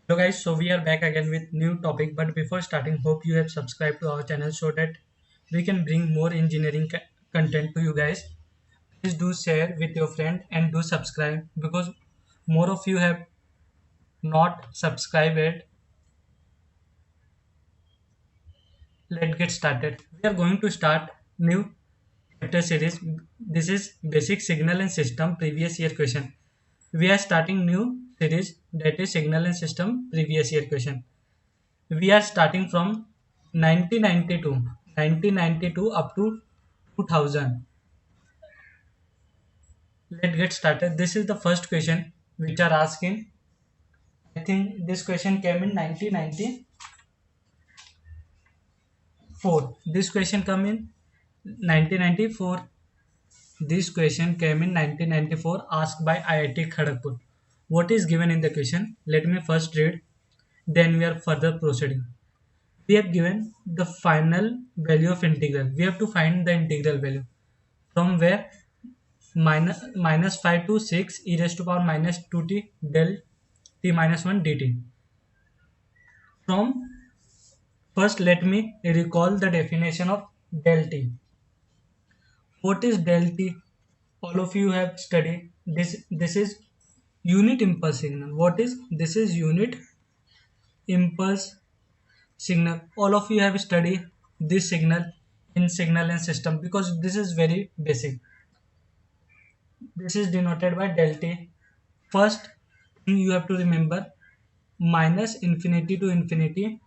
Hello guys, so we are back again with new topic. But before starting, hope you have subscribed to our channel so that we can bring more engineering content to you guys. Please do share with your friend and do subscribe because more of you have not subscribed yet. Let's get started. We are going to start new chapter series. This is basic signal and system previous year question. We are starting new series that is signal and system previous year question. We are starting from 1992 up to 2000. Let's get started. This is the first question which are asking. I think this question came in 1994. This question came in 1994. This question came in 1994 asked by IIT Kharagpur. What is given in the question? Let me first read. Then we are further proceeding. We have given the final value of integral. We have to find the integral value. From where? Minus 5 to 6 e raised to power minus 2t del t minus 1 dt. From first, let me recall the definition of del t. What is del t? All of you have studied this. This is unit impulse signal. What is this? Is unit impulse signal. All of you have studied this signal in signal and system because this is very basic. This is denoted by del t. First thing you have to remember, minus infinity to infinity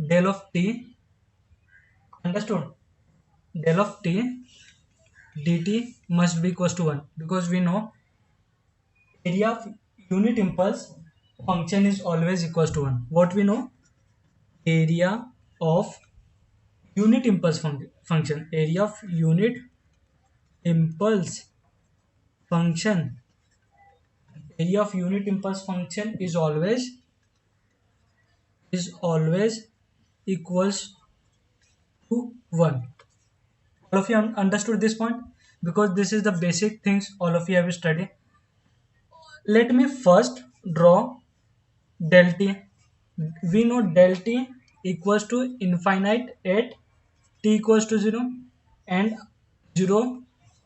del of t, understood, del of t dt must be equals to 1 because we know area of unit impulse function is always equals to 1. What we know? Area of unit impulse function, area of unit impulse function, area of unit impulse function is always equals to 1. All of you understood this point because this is the basic things all of you have studied. Let me first draw del t. We know del t equals to infinite at t equals to 0 and 0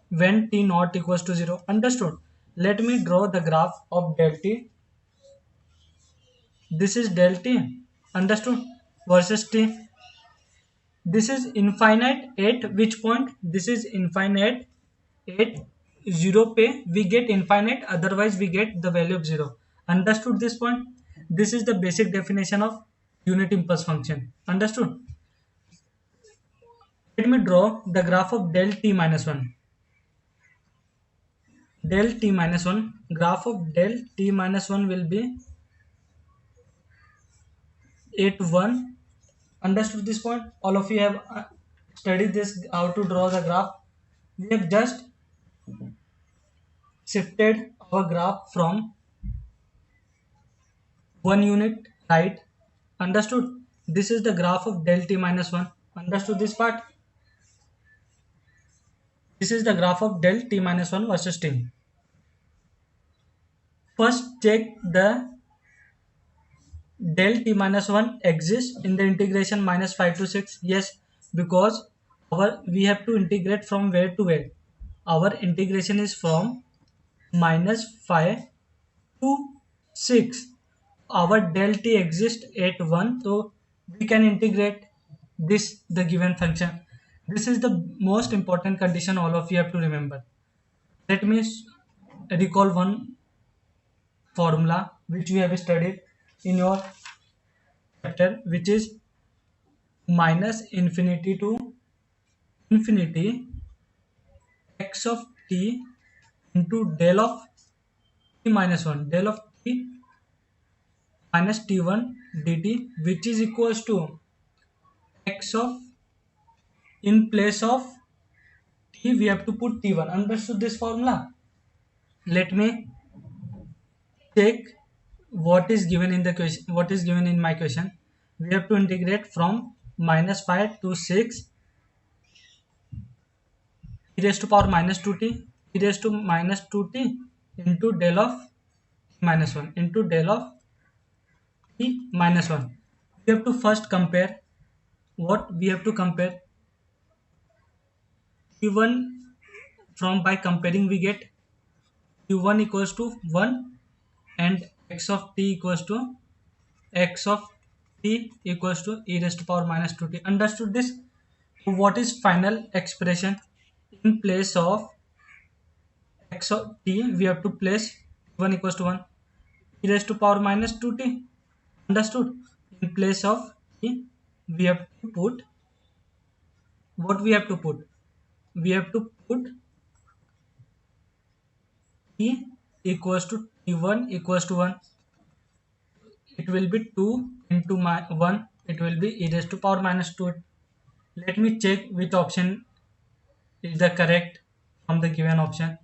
when t not equals to 0. Understood? Let me draw the graph of del t. This is del t, understood, versus t. This is infinite at which point? This is infinite at 0 पे we get infinite, otherwise we get the value of 0. Understood this point? This is the basic definition of unit impulse function. Understood? Let me draw the graph of del t minus 1. Del t minus 1, graph of del t minus 1 will be at 1. Understood this point? All of you have studied this, how to draw the graph. We have just shifted our graph from 1 unit right. Understood? This is the graph of del t minus 1. Understood this part? This is the graph of del t minus 1 versus t. First check the del t minus 1 exists in the integration minus 5 to 6. Yes, because we have to integrate from where to where. Our integration is from minus 5 to 6. Our del t exists at 1, so we can integrate this, the given function. This is the most important condition all of you have to remember. Let me recall one formula which we have studied in your chapter, which is minus infinity to infinity x of t into del of t minus 1, del of t minus t1 dt, which is equals to x of, in place of t we have to put t1. Understood this formula? Let me check what is given in the question, what is given in my question. We have to integrate from minus 5 to 6 e raised to power minus 2t, e raised to minus 2t into del of minus 1 into del of t minus 1. We have to first compare. What we have to compare? T1 from by comparing we get Q1 equals to 1 and x of t equals to x of t equals to e raised to power minus 2t. Understood this? What is final expression? In place of x of t we have to place 1 equals to 1 e raised to power minus 2t. Understood? In place of t we have to put, what we have to put? We have to put t equals to t1 equals to 1. It will be 2 into 1. It will be e raised to power minus 2. Let me check which option is the correct from the given option.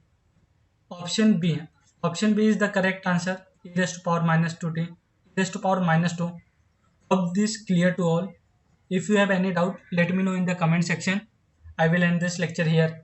Option B. Option B is the correct answer. E raised to power minus 2t. E raised to power minus 2. Hope this clear to all. If you have any doubt, let me know in the comment section. I will end this lecture here.